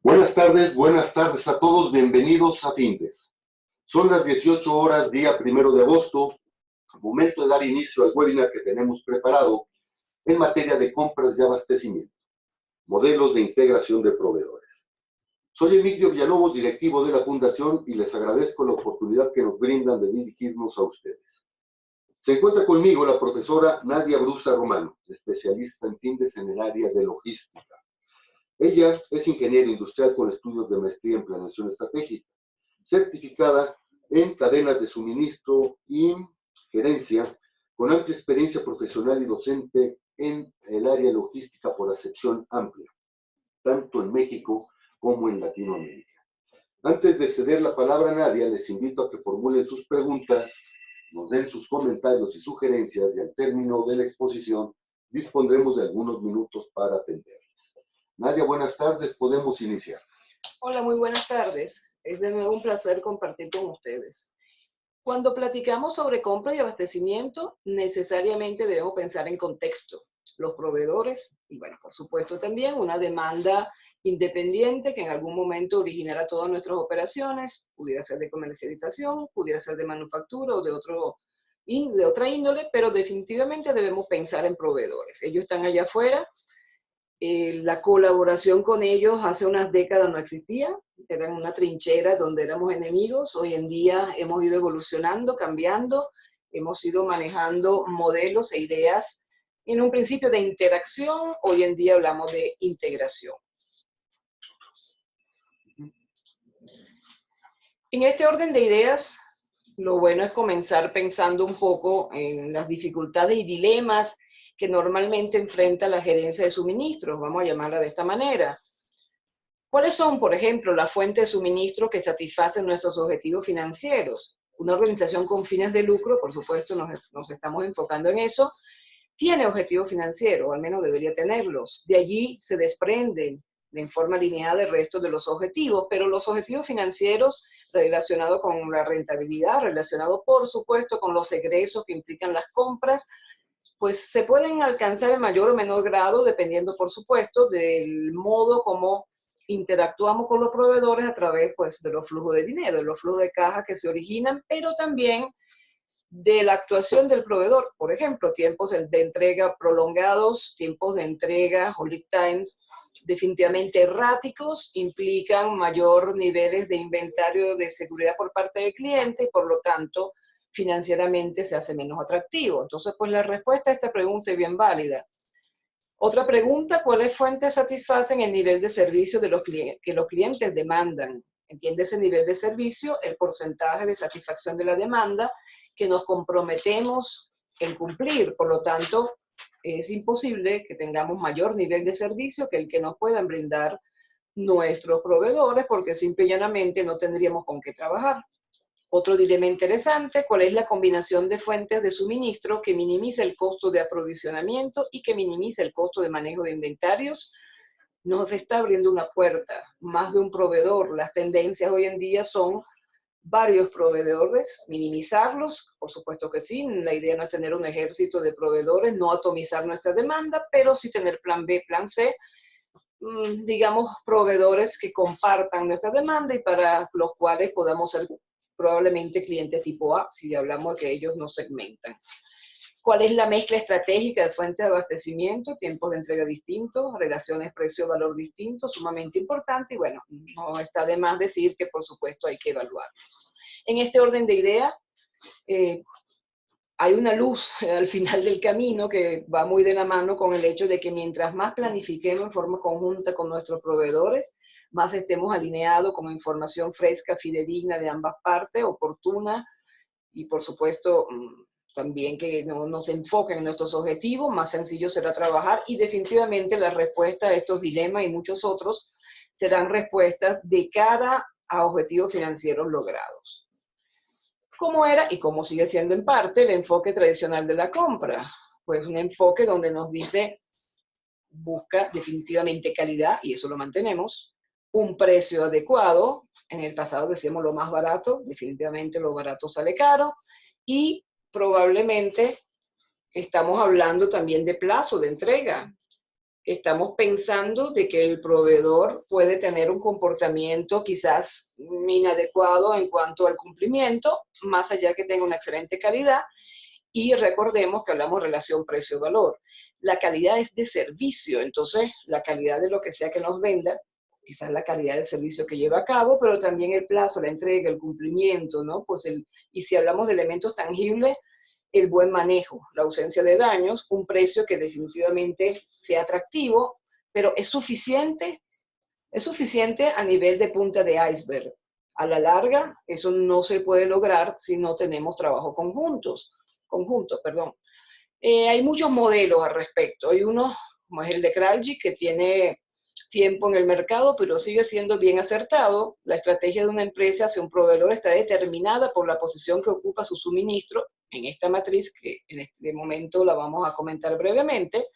Buenas tardes a todos, bienvenidos a Findes. Son las 18 horas, día 1 de agosto, momento de dar inicio al webinar que tenemos preparado en materia de compras y abastecimiento, modelos de integración de proveedores. Soy Emilio Villalobos, directivo de la Fundación, y les agradezco la oportunidad que nos brindan de dirigirnos a ustedes. Se encuentra conmigo la profesora Nadia Brusa Romano, especialista en Findes en el área de logística. Ella es ingeniera industrial con estudios de maestría en planeación estratégica, certificada en cadenas de suministro y gerencia, con amplia experiencia profesional y docente en el área logística por acepción amplia, tanto en México como en Latinoamérica. Antes de ceder la palabra a Nadia, les invito a que formulen sus preguntas, nos den sus comentarios y sugerencias, y al término de la exposición dispondremos de algunos minutos para atenderles. Nadia, buenas tardes, podemos iniciar. Hola, muy buenas tardes. Es de nuevo un placer compartir con ustedes. Cuando platicamos sobre compra y abastecimiento, necesariamente debemos pensar en contexto, los proveedores y, bueno, por supuesto también una demanda independiente que en algún momento originará todas nuestras operaciones, pudiera ser de comercialización, pudiera ser de manufactura o de otra índole, pero definitivamente debemos pensar en proveedores. Ellos están allá afuera. La colaboración con ellos hace unas décadas no existía, eran una trinchera donde éramos enemigos. Hoy en día hemos ido evolucionando, cambiando, hemos ido manejando modelos e ideas en un principio de interacción, hoy en día hablamos de integración. En este orden de ideas, lo bueno es comenzar pensando un poco en las dificultades y dilemas que normalmente enfrenta la gerencia de suministros, vamos a llamarla de esta manera. ¿Cuáles son, por ejemplo, las fuentes de suministro que satisfacen nuestros objetivos financieros? Una organización con fines de lucro, por supuesto, nos estamos enfocando en eso, tiene objetivos financieros, o al menos debería tenerlos. De allí se desprenden en forma lineal el resto de los objetivos, pero los objetivos financieros relacionados con la rentabilidad, relacionados, por supuesto, con los egresos que implican las compras, pues se pueden alcanzar en mayor o menor grado, dependiendo, por supuesto, del modo como interactuamos con los proveedores a través, pues, de los flujos de dinero, de los flujos de caja que se originan, pero también de la actuación del proveedor. Por ejemplo, tiempos de entrega prolongados, tiempos de entrega o lead times definitivamente erráticos, implican mayor niveles de inventario de seguridad por parte del cliente y, por lo tanto, financieramente se hace menos atractivo. Entonces, pues la respuesta a esta pregunta es bien válida. Otra pregunta: ¿cuáles fuentes satisfacen el nivel de servicio de que los clientes demandan? Entiende ese nivel de servicio, el porcentaje de satisfacción de la demanda que nos comprometemos en cumplir. Por lo tanto, es imposible que tengamos mayor nivel de servicio que el que nos puedan brindar nuestros proveedores, porque simple y llanamente no tendríamos con qué trabajar. Otro dilema interesante: ¿cuál es la combinación de fuentes de suministro que minimiza el costo de aprovisionamiento y que minimiza el costo de manejo de inventarios? Nos está abriendo una puerta, más de un proveedor. Las tendencias hoy en día son varios proveedores, minimizarlos, por supuesto que sí. La idea no es tener un ejército de proveedores, no atomizar nuestra demanda, pero sí tener plan B, plan C, digamos, proveedores que compartan nuestra demanda y para los cuales podamos ser probablemente cliente tipo A, si hablamos de que ellos nos segmentan. ¿Cuál es la mezcla estratégica de fuentes de abastecimiento? Tiempos de entrega distintos, relaciones precio-valor distintos, sumamente importante, y bueno, no está de más decir que por supuesto hay que evaluarlos. En este orden de ideas, hay una luz al final del camino que va muy de la mano con el hecho de que mientras más planifiquemos en forma conjunta con nuestros proveedores, más estemos alineados con información fresca, fidedigna de ambas partes, oportuna, y por supuesto también que nos enfoquen en nuestros objetivos, más sencillo será trabajar, y definitivamente la respuesta a estos dilemas y muchos otros serán respuestas de cara a objetivos financieros logrados. ¿Cómo era y cómo sigue siendo en parte el enfoque tradicional de la compra? Pues un enfoque donde nos dice: busca definitivamente calidad, y eso lo mantenemos, un precio adecuado. En el pasado decíamos lo más barato, definitivamente lo barato sale caro, y probablemente estamos hablando también de plazo de entrega. estamos pensando de que el proveedor puede tener un comportamiento quizás inadecuado en cuanto al cumplimiento, más allá que tenga una excelente calidad. Y recordemos que hablamos de relación precio-valor. La calidad es de servicio, entonces la calidad de lo que sea que nos venda, quizás la calidad del servicio que lleva a cabo, pero también el plazo, la entrega, el cumplimiento, ¿no? Pues y si hablamos de elementos tangibles, el buen manejo, la ausencia de daños, un precio que definitivamente sea atractivo, pero es suficiente a nivel de punta de iceberg. A la larga, eso no se puede lograr si no tenemos trabajo conjunto, perdón. Hay muchos modelos al respecto. Hay uno, como es el de Kraljic, que tiene tiempo en el mercado, pero sigue siendo bien acertado. La estrategia de una empresa hacia un proveedor está determinada por la posición que ocupa su suministro en esta matriz, que en este momento la vamos a comentar brevemente.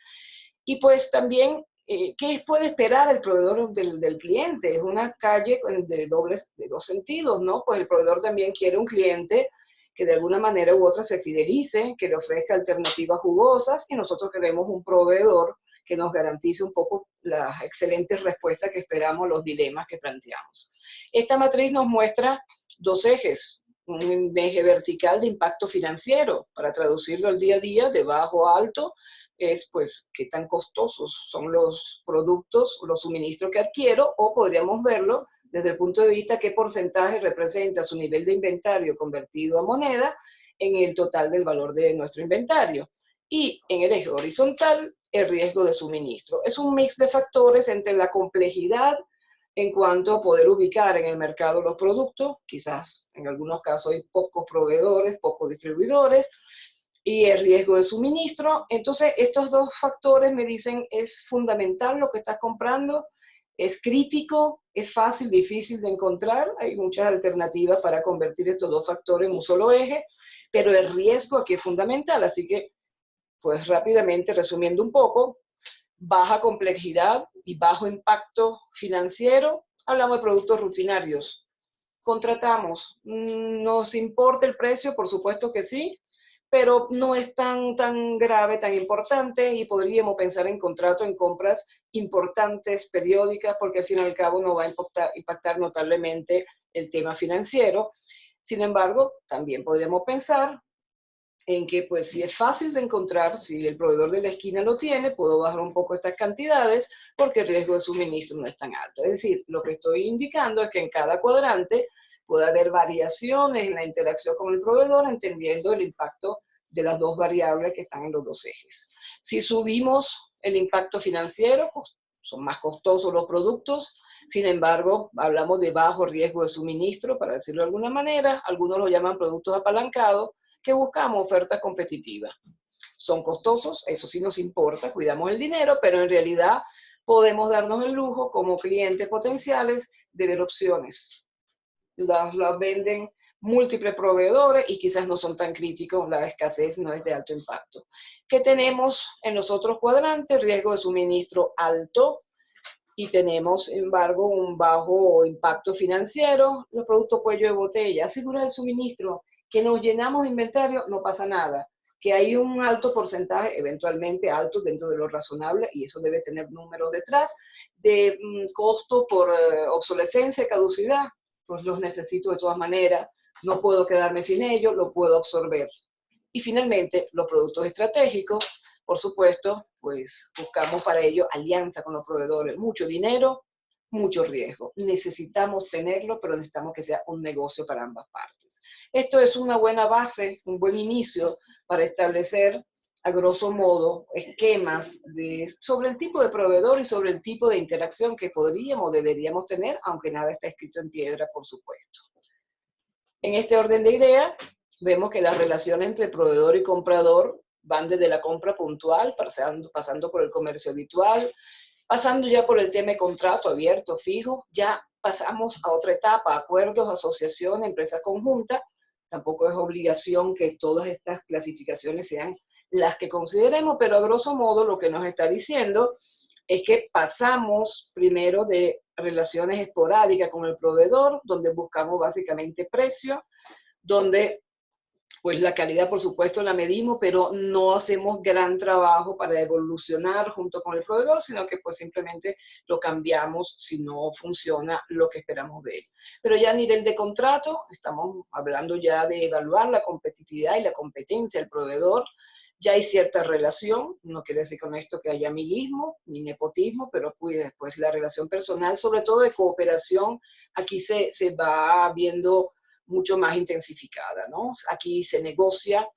Y pues también, ¿qué puede esperar el proveedor del cliente? Es una calle de dos sentidos, ¿no? Pues el proveedor también quiere un cliente que de alguna manera u otra se fidelice, que le ofrezca alternativas jugosas, y nosotros queremos un proveedor que nos garantice un poco las excelentes respuestas que esperamos, los dilemas que planteamos. Esta matriz nos muestra dos ejes, un eje vertical de impacto financiero, para traducirlo al día a día, de bajo a alto, es pues qué tan costosos son los productos, los suministros que adquiero, o podríamos verlo desde el punto de vista qué porcentaje representa su nivel de inventario convertido a moneda en el total del valor de nuestro inventario. Y en el eje horizontal, el riesgo de suministro. Es un mix de factores entre la complejidad en cuanto a poder ubicar en el mercado los productos, quizás en algunos casos hay pocos proveedores, pocos distribuidores, y el riesgo de suministro. Entonces, estos dos factores me dicen, es fundamental lo que estás comprando, es crítico, es fácil, difícil de encontrar, hay muchas alternativas para convertir estos dos factores en un solo eje, pero el riesgo aquí es fundamental, así que, pues rápidamente, resumiendo un poco, baja complejidad y bajo impacto financiero, hablamos de productos rutinarios. Contratamos, ¿nos importa el precio? Por supuesto que sí, pero no es tan grave, tan importante, y podríamos pensar en contrato, en compras importantes, periódicas, porque al fin y al cabo no va a impactar notablemente el tema financiero. Sin embargo, también podríamos pensar en que pues si es fácil de encontrar, si el proveedor de la esquina lo tiene, puedo bajar un poco estas cantidades porque el riesgo de suministro no es tan alto. Es decir, lo que estoy indicando es que en cada cuadrante puede haber variaciones en la interacción con el proveedor, entendiendo el impacto de las dos variables que están en los dos ejes. Si subimos el impacto financiero, pues son más costosos los productos. Sin embargo, hablamos de bajo riesgo de suministro, para decirlo de alguna manera. Algunos lo llaman productos apalancados, que buscamos ofertas competitivas. Son costosos, eso sí nos importa, cuidamos el dinero, pero en realidad podemos darnos el lujo como clientes potenciales de ver opciones. Las venden múltiples proveedores y quizás no son tan críticos, la escasez no es de alto impacto. ¿Qué tenemos en los otros cuadrantes? Riesgo de suministro alto, y tenemos, sin embargo, un bajo impacto financiero, los productos cuello de botella, asegura el suministro, que nos llenamos de inventario, no pasa nada, que hay un alto porcentaje, eventualmente alto dentro de lo razonable, y eso debe tener números detrás, de costo por obsolescencia, caducidad, pues los necesito de todas maneras, no puedo quedarme sin ellos, lo puedo absorber. Y finalmente, los productos estratégicos, por supuesto, pues buscamos para ello alianza con los proveedores. Mucho dinero, mucho riesgo. Necesitamos tenerlo, pero necesitamos que sea un negocio para ambas partes. Esto es una buena base, un buen inicio para establecer, a grosso modo, esquemas sobre el tipo de proveedor y sobre el tipo de interacción que podríamos o deberíamos tener, aunque nada está escrito en piedra, por supuesto. En este orden de ideas, vemos que las relaciones entre proveedor y comprador van desde la compra puntual, pasando por el comercio habitual, pasando ya por el tema de contrato abierto, fijo, ya pasamos a otra etapa, acuerdos, asociación, empresa conjunta. Tampoco es obligación que todas estas clasificaciones sean las que consideremos, pero a grosso modo lo que nos está diciendo es que pasamos primero de relaciones esporádicas con el proveedor, donde buscamos básicamente precio, donde pues la calidad, por supuesto, la medimos, pero no hacemos gran trabajo para evolucionar junto con el proveedor, sino que pues simplemente lo cambiamos si no funciona lo que esperamos de él. Pero ya a nivel de contrato, estamos hablando ya de evaluar la competitividad y la competencia del proveedor. Ya hay cierta relación, no quiere decir con esto que haya amiguismo ni nepotismo, pero pues la relación personal, sobre todo de cooperación, aquí se va viendo mucho más intensificada, ¿no? Aquí se negocia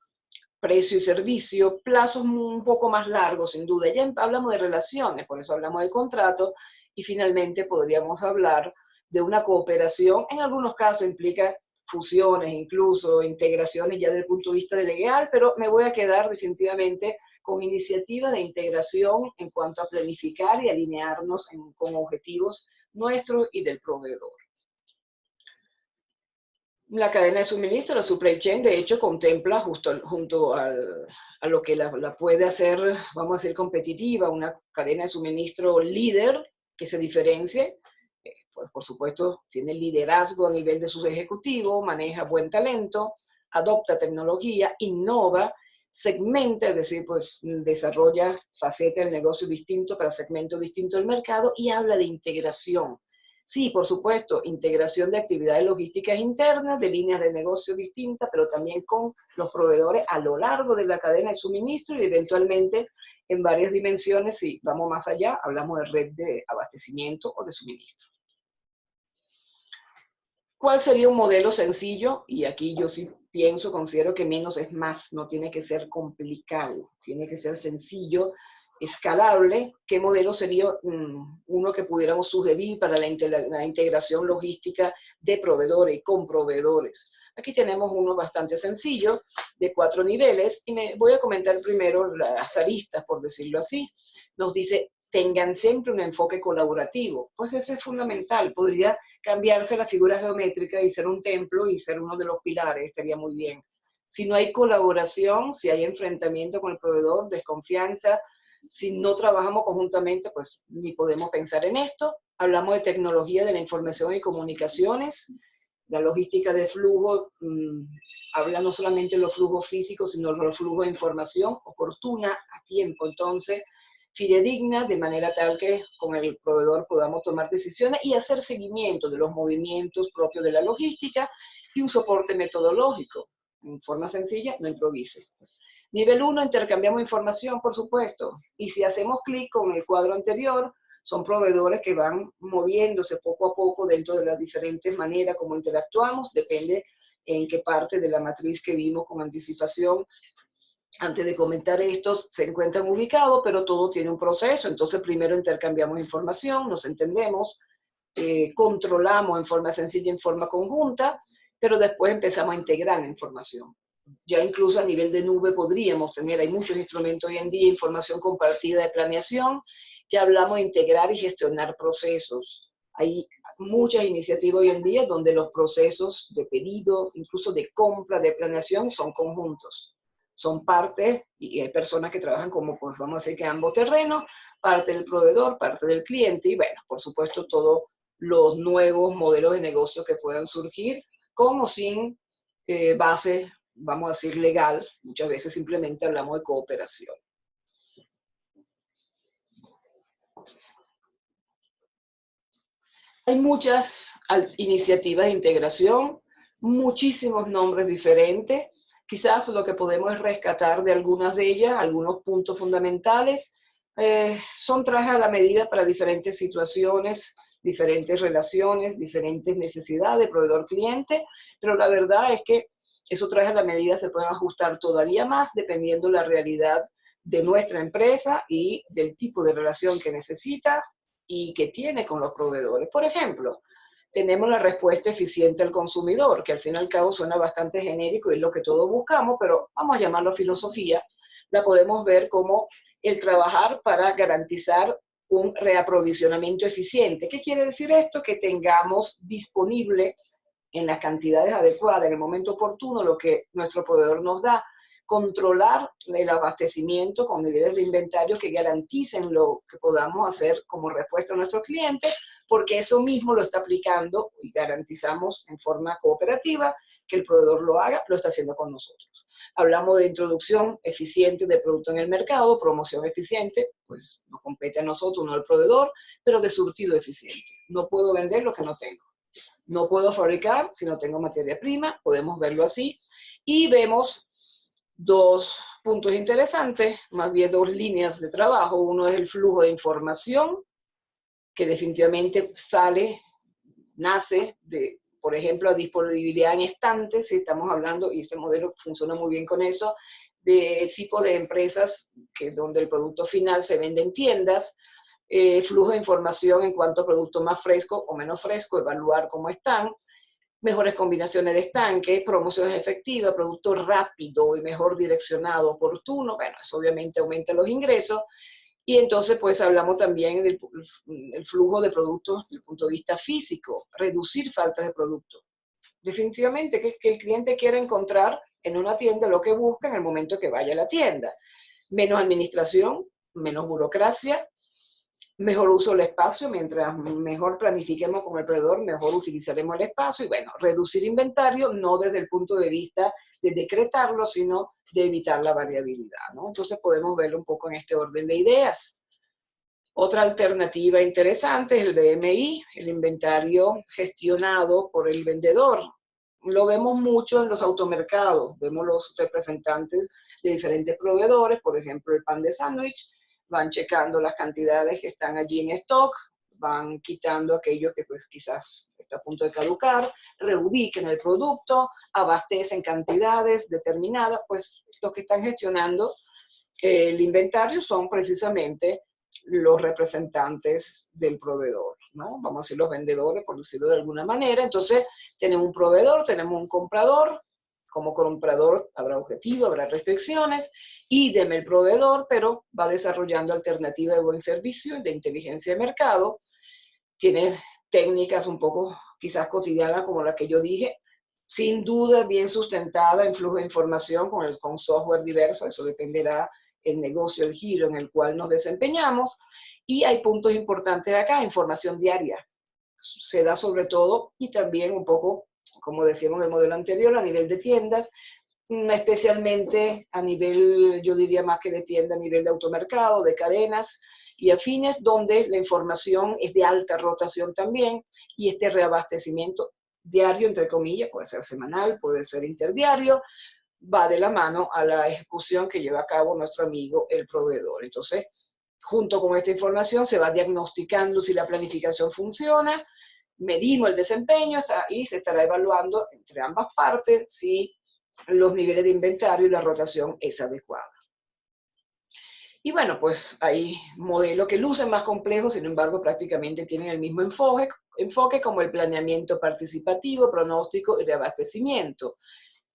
precio y servicio, plazos un poco más largos, sin duda. Ya hablamos de relaciones, por eso hablamos de contrato, y finalmente podríamos hablar de una cooperación. En algunos casos implica fusiones, incluso integraciones ya desde el punto de vista de legal, pero me voy a quedar definitivamente con iniciativas de integración en cuanto a planificar y alinearnos con objetivos nuestros y del proveedor. La cadena de suministro, la supply chain, de hecho, contempla junto a lo que la puede hacer, vamos a decir, competitiva, una cadena de suministro líder que se diferencie. Pues, por supuesto, tiene liderazgo a nivel de sus ejecutivos, maneja buen talento, adopta tecnología, innova, segmenta, es decir, pues desarrolla facetas del negocio distinto para segmentos distintos del mercado y habla de integración. Sí, por supuesto, integración de actividades logísticas internas, de líneas de negocio distintas, pero también con los proveedores a lo largo de la cadena de suministro y eventualmente en varias dimensiones, si vamos más allá, hablamos de red de abastecimiento o de suministro. ¿Cuál sería un modelo sencillo? Y aquí yo sí considero que menos es más, no tiene que ser complicado, tiene que ser sencillo, escalable. ¿Qué modelo sería uno que pudiéramos sugerir para la integración logística de proveedores y con proveedores? Aquí tenemos uno bastante sencillo, de 4 niveles, y me voy a comentar primero las aristas, por decirlo así. Nos dice, tengan siempre un enfoque colaborativo. Pues ese es fundamental, podría cambiarse la figura geométrica y ser un templo y ser uno de los pilares, estaría muy bien. Si no hay colaboración, si hay enfrentamiento con el proveedor, desconfianza, si no trabajamos conjuntamente, pues ni podemos pensar en esto. Hablamos de tecnología de la información y comunicaciones. La logística de flujo habla no solamente de los flujos físicos, sino de los flujos de información oportuna, a tiempo. Entonces, fidedigna, de manera tal que con el proveedor podamos tomar decisiones y hacer seguimiento de los movimientos propios de la logística y un soporte metodológico. En forma sencilla, no improvise. Nivel 1, intercambiamos información, por supuesto, y si hacemos clic con el cuadro anterior, son proveedores que van moviéndose poco a poco dentro de las diferentes maneras como interactuamos, depende en qué parte de la matriz que vimos con anticipación. Antes de comentar estos, se encuentran ubicados, pero todo tiene un proceso. Entonces, primero intercambiamos información, nos entendemos, controlamos en forma sencilla, en forma conjunta, pero después empezamos a integrar la información. Ya incluso a nivel de nube podríamos tener, hay muchos instrumentos hoy en día, información compartida de planeación, ya hablamos de integrar y gestionar procesos. Hay muchas iniciativas hoy en día donde los procesos de pedido, incluso de compra, de planeación, son conjuntos. Son parte, y hay personas que trabajan como, pues vamos a decir que ambos terrenos, parte del proveedor, parte del cliente, y bueno, por supuesto, todos los nuevos modelos de negocio que puedan surgir, con o sin base, vamos a decir, legal. Muchas veces simplemente hablamos de cooperación. Hay muchas iniciativas de integración, muchísimos nombres diferentes. Quizás lo que podemos es rescatar de algunas de ellas, algunos puntos fundamentales. Son trajes a la medida para diferentes situaciones, diferentes relaciones, diferentes necesidades de proveedor-cliente, pero la verdad es que esos trajes a la medida se pueden ajustar todavía más dependiendo de la realidad de nuestra empresa y del tipo de relación que necesita y que tiene con los proveedores. Por ejemplo, tenemos la respuesta eficiente al consumidor, que al fin y al cabo suena bastante genérico y es lo que todos buscamos, pero vamos a llamarlo filosofía. La podemos ver como el trabajar para garantizar un reaprovisionamiento eficiente. ¿Qué quiere decir esto? Que tengamos disponible en las cantidades adecuadas, en el momento oportuno, lo que nuestro proveedor nos da. Controlar el abastecimiento con niveles de inventario que garanticen lo que podamos hacer como respuesta a nuestros clientes, porque eso mismo lo está aplicando y garantizamos en forma cooperativa que el proveedor lo haga, lo está haciendo con nosotros. Hablamos de introducción eficiente de producto en el mercado, promoción eficiente, pues nos compete a nosotros, no al proveedor, pero de surtido eficiente. No puedo vender lo que no tengo. No puedo fabricar si no tengo materia prima, podemos verlo así. Y vemos dos puntos interesantes, más bien dos líneas de trabajo. Uno es el flujo de información, que definitivamente nace de, por ejemplo, la disponibilidad en estantes, si estamos hablando, y este modelo funciona muy bien con eso, de tipo de empresas donde el producto final se vende en tiendas, flujo de información en cuanto a producto más fresco o menos fresco, evaluar cómo están, mejores combinaciones de estanque, promociones efectivas, producto rápido y mejor direccionado, oportuno, bueno, eso obviamente aumenta los ingresos. Y entonces, pues, hablamos también del flujo de productos desde el punto de vista físico, reducir faltas de producto. Definitivamente que el cliente quiere encontrar en una tienda lo que busca en el momento que vaya a la tienda. Menos administración, menos burocracia, mejor uso del espacio, mientras mejor planifiquemos con el proveedor, mejor utilizaremos el espacio y bueno, reducir inventario no desde el punto de vista de decretarlo, sino de evitar la variabilidad, ¿no? Entonces podemos verlo un poco en este orden de ideas. Otra alternativa interesante es el BMI, el inventario gestionado por el vendedor. Lo vemos mucho en los automercados, vemos los representantes de diferentes proveedores, por ejemplo el pan de sándwich, van checando las cantidades que están allí en stock, van quitando aquello que pues quizás está a punto de caducar, reubiquen el producto, abastecen cantidades determinadas, pues los que están gestionando el inventario son precisamente los representantes del proveedor, ¿no? Vamos a decir los vendedores, por decirlo de alguna manera. Entonces, tenemos un proveedor, tenemos un comprador. Como comprador habrá objetivos, habrá restricciones, y deme el proveedor, pero va desarrollando alternativas de buen servicio, de inteligencia de mercado. Tiene técnicas un poco quizás cotidianas como la que yo dije, sin duda bien sustentada en flujo de información con software diverso, eso dependerá el negocio, el giro en el cual nos desempeñamos. Y hay puntos importantes acá, información diaria. Se da sobre todo y también un poco, como decíamos en el modelo anterior, a nivel de tiendas, especialmente a nivel, yo diría más que de tienda, a nivel de automercado, de cadenas y afines, donde la información es de alta rotación también y este reabastecimiento diario, entre comillas, puede ser semanal, puede ser interdiario, va de la mano a la ejecución que lleva a cabo nuestro amigo el proveedor. Entonces, junto con esta información se va diagnosticando si la planificación funciona, medimos el desempeño y se estará evaluando entre ambas partes si los niveles de inventario y la rotación es adecuada. Y bueno, pues hay modelos que lucen más complejos, sin embargo, prácticamente tienen el mismo enfoque como el planeamiento participativo, pronóstico y reabastecimiento.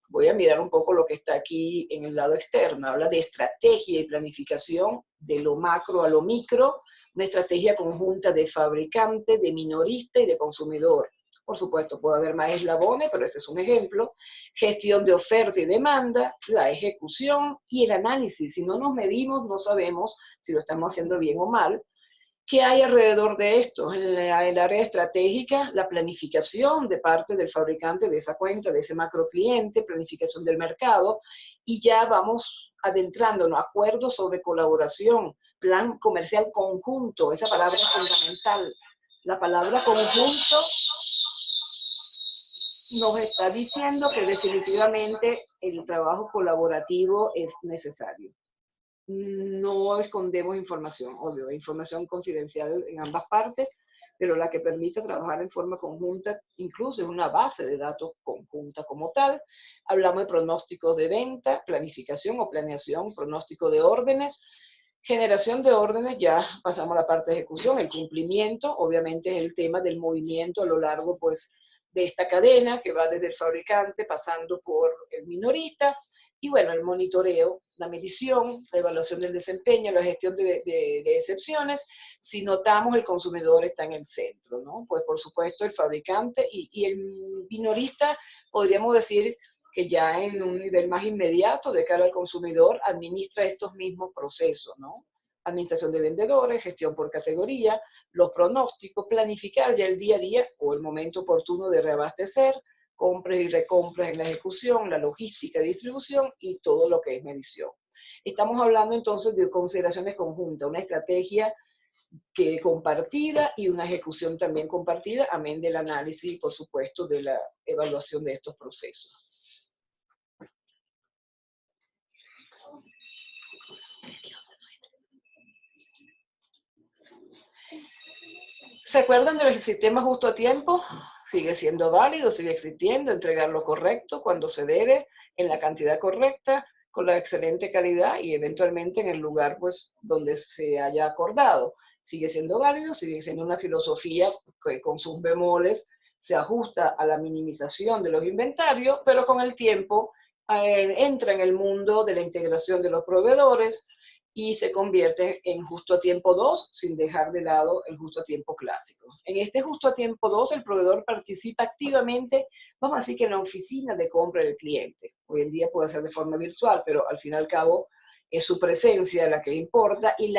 Voy a mirar un poco lo que está aquí en el lado externo. Habla de estrategia y planificación, de lo macro a lo micro, una estrategia conjunta de fabricante, de minorista y de consumidor. Por supuesto, puede haber más eslabones, pero este es un ejemplo. Gestión de oferta y demanda, la ejecución y el análisis. Si no nos medimos, no sabemos si lo estamos haciendo bien o mal. ¿Qué hay alrededor de esto? En el área estratégica, la planificación de parte del fabricante de esa cuenta, de ese macro cliente, planificación del mercado, y ya vamos adentrándonos, acuerdos sobre colaboración, plan comercial conjunto, esa palabra es fundamental. La palabra conjunto nos está diciendo que definitivamente el trabajo colaborativo es necesario. No escondemos información, obvio, información confidencial en ambas partes, pero la que permite trabajar en forma conjunta, incluso en una base de datos conjunta como tal. Hablamos de pronósticos de venta, planificación o planeación, pronóstico de órdenes, generación de órdenes, ya pasamos a la parte de ejecución, el cumplimiento, obviamente es el tema del movimiento a lo largo pues, de esta cadena que va desde el fabricante pasando por el minorista, y bueno, el monitoreo, la medición, la evaluación del desempeño, la gestión de excepciones. Si notamos el consumidor está en el centro, ¿no? Pues por supuesto el fabricante y el minorista, podríamos decir que ya en un nivel más inmediato de cara al consumidor administra estos mismos procesos, ¿no? Administración de vendedores, gestión por categoría, los pronósticos, planificar ya el día a día o el momento oportuno de reabastecer, compras y recompras en la ejecución, la logística de distribución y todo lo que es medición. Estamos hablando entonces de consideraciones conjuntas, una estrategia que compartida y una ejecución también compartida, amén del análisis y por supuesto de la evaluación de estos procesos. ¿Se acuerdan del sistema justo a tiempo? Sigue siendo válido, sigue existiendo, entregar lo correcto cuando se debe, en la cantidad correcta, con la excelente calidad y eventualmente en el lugar pues, donde se haya acordado. Sigue siendo válido, sigue siendo una filosofía que con sus bemoles se ajusta a la minimización de los inventarios, pero con el tiempo entra en el mundo de la integración de los proveedores, y se convierte en justo a tiempo 2 sin dejar de lado el justo a tiempo clásico. En este justo a tiempo 2 el proveedor participa activamente, vamos a decir que en la oficina de compra del cliente. Hoy en día puede ser de forma virtual, pero al fin y al cabo es su presencia la que importa y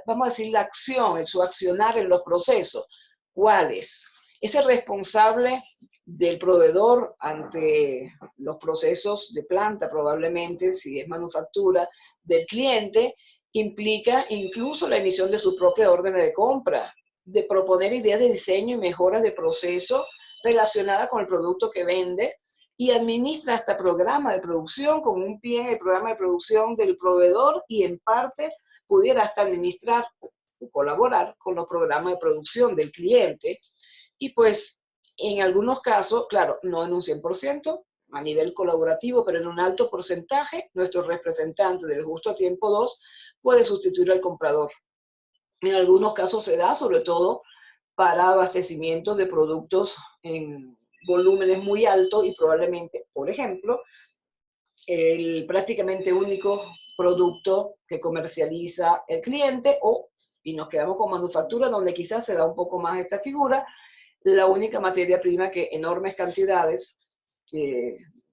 vamos a decir la acción, su accionar en los procesos. ¿Cuál es? Es el responsable del proveedor ante los procesos de planta, probablemente, si es manufactura, del cliente, implica incluso la emisión de su propia orden de compra, de proponer ideas de diseño y mejoras de proceso relacionadas con el producto que vende, y administra hasta programa de producción con un pie en el programa de producción del proveedor y en parte pudiera hasta administrar o colaborar con los programas de producción del cliente. Y pues en algunos casos, claro, no en un 100%, a nivel colaborativo, pero en un alto porcentaje, nuestro representante del justo a tiempo 2 puede sustituir al comprador. En algunos casos se da, sobre todo para abastecimiento de productos en volúmenes muy altos y probablemente, por ejemplo, el prácticamente único producto que comercializa el cliente y nos quedamos con manufactura donde quizás se da un poco más esta figura, la única materia prima que enormes cantidades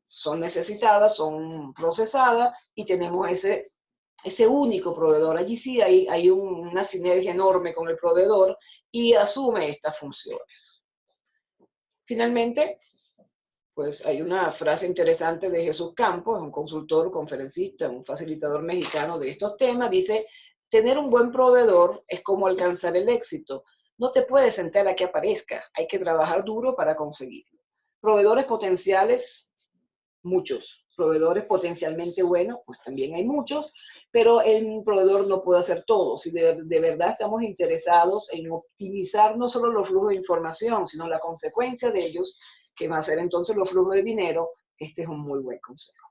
son necesitadas, son procesadas y tenemos ese único proveedor. Allí sí hay una sinergia enorme con el proveedor y asume estas funciones. Finalmente, pues hay una frase interesante de Jesús Campos, un consultor, conferencista, un facilitador mexicano de estos temas, dice, tener un buen proveedor es como alcanzar el éxito. No te puedes sentar a que aparezca, hay que trabajar duro para conseguirlo. Proveedores potenciales, muchos. Proveedores potencialmente buenos, pues también hay muchos, pero el proveedor no puede hacer todo. Si de verdad estamos interesados en optimizar no solo los flujos de información, sino la consecuencia de ellos, que va a ser entonces los flujos de dinero, este es un muy buen consejo.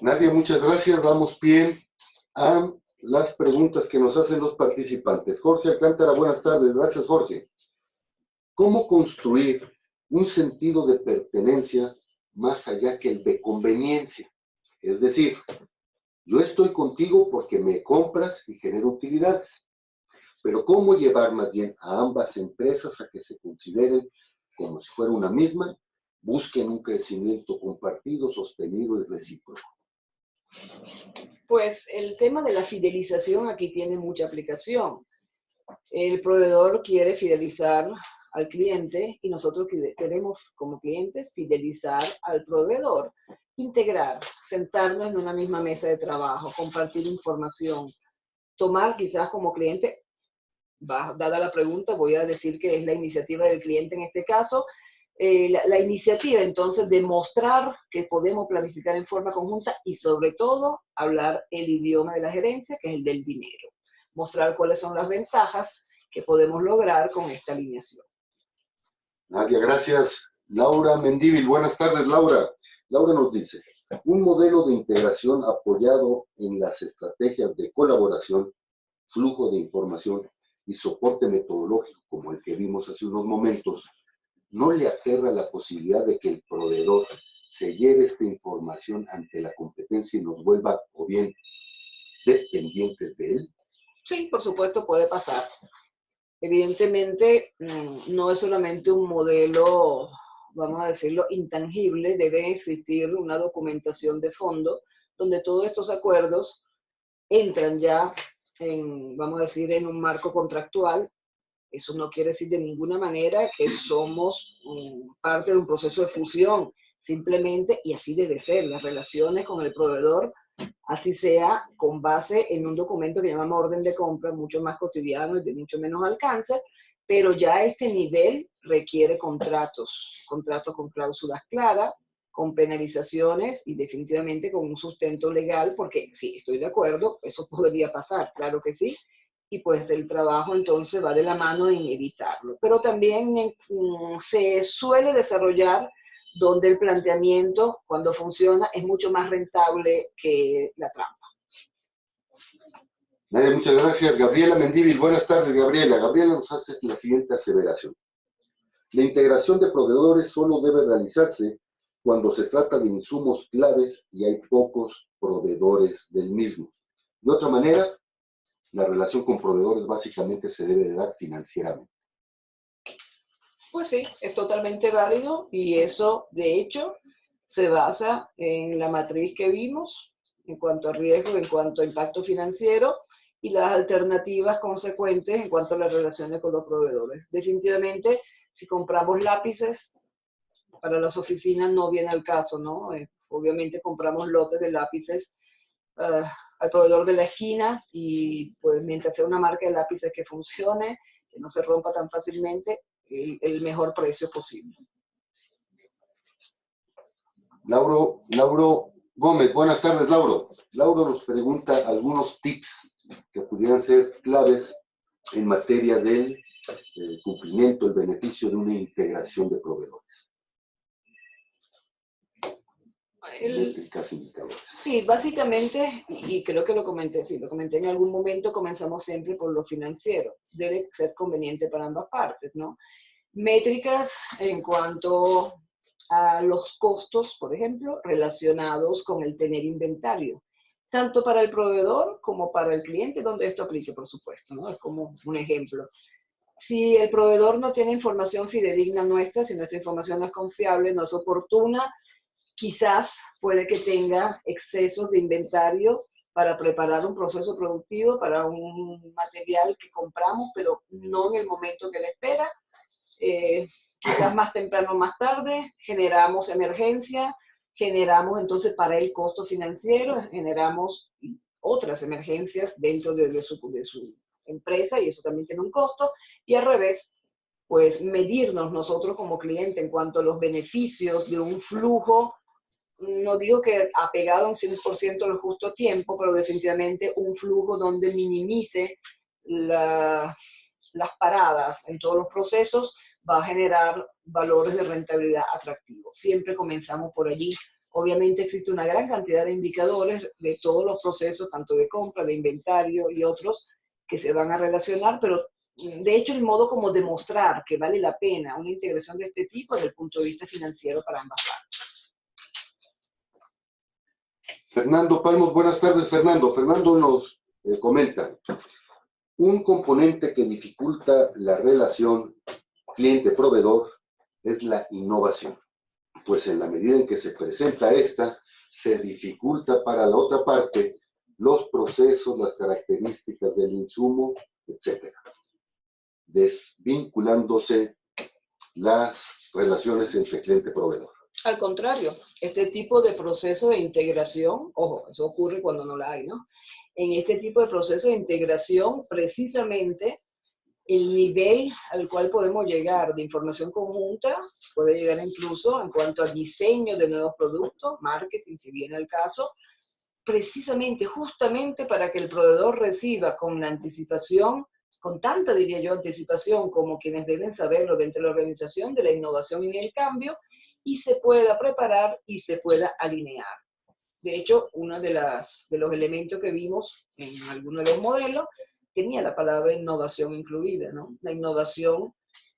Nadia, muchas gracias. Damos pie a las preguntas que nos hacen los participantes. Jorge Alcántara, buenas tardes. Gracias, Jorge. ¿Cómo construir un sentido de pertenencia más allá que el de conveniencia? Es decir, yo estoy contigo porque me compras y genero utilidades. Pero ¿cómo llevar más bien a ambas empresas a que se consideren como si fuera una misma, busquen un crecimiento compartido, sostenido y recíproco? Pues el tema de la fidelización aquí tiene mucha aplicación. El proveedor quiere fidelizar al cliente y nosotros queremos como clientes fidelizar al proveedor, integrar, sentarnos en una misma mesa de trabajo, compartir información, tomar quizás como cliente, dada la pregunta, voy a decir que es la iniciativa del cliente en este caso, la iniciativa entonces de mostrar que podemos planificar en forma conjunta y sobre todo hablar el idioma de la gerencia, que es el del dinero. Mostrar cuáles son las ventajas que podemos lograr con esta alineación. Nadia, gracias. Laura Mendívil, buenas tardes, Laura. Laura nos dice, un modelo de integración apoyado en las estrategias de colaboración, flujo de información y soporte metodológico como el que vimos hace unos momentos, ¿no le aterra la posibilidad de que el proveedor se lleve esta información ante la competencia y nos vuelva, o bien, dependientes de él? Sí, por supuesto puede pasar. Evidentemente, no es solamente un modelo, vamos a decirlo, intangible, debe existir una documentación de fondo donde todos estos acuerdos entran ya en, vamos a decir, en un marco contractual Eso no quiere decir de ninguna manera que somos parte de un proceso de fusión, simplemente, y así debe ser, las relaciones con el proveedor, así sea con base en un documento que llamamos orden de compra, mucho más cotidiano y de mucho menos alcance, pero ya este nivel requiere contratos con cláusulas claras, con penalizaciones y definitivamente con un sustento legal, porque sí, estoy de acuerdo, eso podría pasar, claro que sí, y pues el trabajo entonces va de la mano en evitarlo. Pero también se suele desarrollar donde el planteamiento, cuando funciona, es mucho más rentable que la trampa. Nadia, muchas gracias. Gabriela Mendívil, buenas tardes, Gabriela. Gabriela nos hace la siguiente aseveración. La integración de proveedores solo debe realizarse cuando se trata de insumos claves y hay pocos proveedores del mismo. De otra manera, la relación con proveedores básicamente se debe de dar financieramente. Pues sí, es totalmente válido y eso, de hecho, se basa en la matriz que vimos en cuanto a riesgo, en cuanto a impacto financiero y las alternativas consecuentes en cuanto a las relaciones con los proveedores. Definitivamente, si compramos lápices para las oficinas no viene al caso, ¿no? Obviamente compramos lotes de lápices al proveedor de la esquina y pues mientras sea una marca de lápices que funcione, que no se rompa tan fácilmente, el mejor precio posible. Lauro Gómez, buenas tardes, Lauro. Lauro nos pregunta algunos tips que pudieran ser claves en materia del cumplimiento, el beneficio de una integración de proveedores. Sí, básicamente, y creo que lo comenté en algún momento, comenzamos siempre por lo financiero. Debe ser conveniente para ambas partes, ¿no? Métricas en cuanto a los costos, por ejemplo, relacionados con el tener inventario, tanto para el proveedor como para el cliente, donde esto aplique, por supuesto, ¿no? Es como un ejemplo. Si el proveedor no tiene información fidedigna nuestra, si nuestra información no es confiable, no es oportuna, quizás puede que tenga excesos de inventario para preparar un proceso productivo, para un material que compramos, pero no en el momento que le espera. Quizás más temprano o más tarde, generamos emergencia, generamos entonces para el costo financiero, generamos otras emergencias dentro de su empresa y eso también tiene un costo. Y al revés, pues medirnos nosotros como cliente en cuanto a los beneficios de un flujo, no digo que apegado a un 100% al justo tiempo, pero definitivamente un flujo donde minimice las paradas en todos los procesos, va a generar valores de rentabilidad atractivos. Siempre comenzamos por allí. Obviamente existe una gran cantidad de indicadores de todos los procesos, tanto de compra, de inventario y otros, que se van a relacionar, pero de hecho el modo como demostrar que vale la pena una integración de este tipo desde el punto de vista financiero para ambas partes. Fernando Palmos, buenas tardes, Fernando. Fernando nos comenta, un componente que dificulta la relación cliente-proveedor es la innovación, pues en la medida en que se presenta esta, se dificulta para la otra parte los procesos, las características del insumo, etc., desvinculándose las relaciones entre cliente-proveedor. Al contrario, este tipo de proceso de integración, ojo, eso ocurre cuando no la hay, ¿no? En este tipo de proceso de integración, precisamente, el nivel al cual podemos llegar de información conjunta puede llegar incluso en cuanto a diseño de nuevos productos, marketing, si viene el caso, precisamente, justamente para que el proveedor reciba con la anticipación, con tanta, diría yo, anticipación como quienes deben saberlo dentro de la organización, de la innovación y el cambio, y se pueda preparar y se pueda alinear. De hecho, uno de los elementos que vimos en alguno de los modelos tenía la palabra innovación incluida, ¿no? La innovación,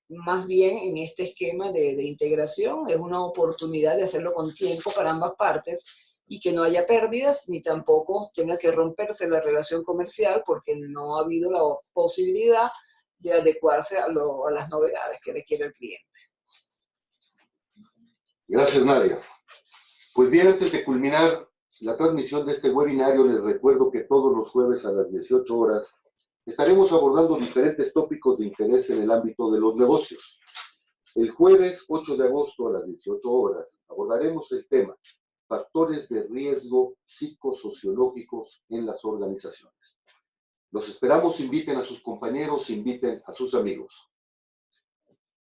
más bien en este esquema de integración, es una oportunidad de hacerlo con tiempo para ambas partes y que no haya pérdidas, ni tampoco tenga que romperse la relación comercial porque no ha habido la posibilidad de adecuarse a las novedades que requiere el cliente. Gracias, Nadia. Pues bien, antes de culminar la transmisión de este webinario, les recuerdo que todos los jueves a las 18 horas Estaremos abordando diferentes tópicos de interés en el ámbito de los negocios. El jueves 8 de agosto a las 18 horas abordaremos el tema factores de riesgo psicosociológicos en las organizaciones. Los esperamos, inviten a sus compañeros, inviten a sus amigos.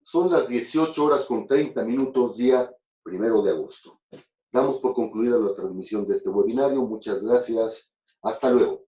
Son las 18:30, día 1 de agosto. Damos por concluida la transmisión de este webinario. Muchas gracias. Hasta luego.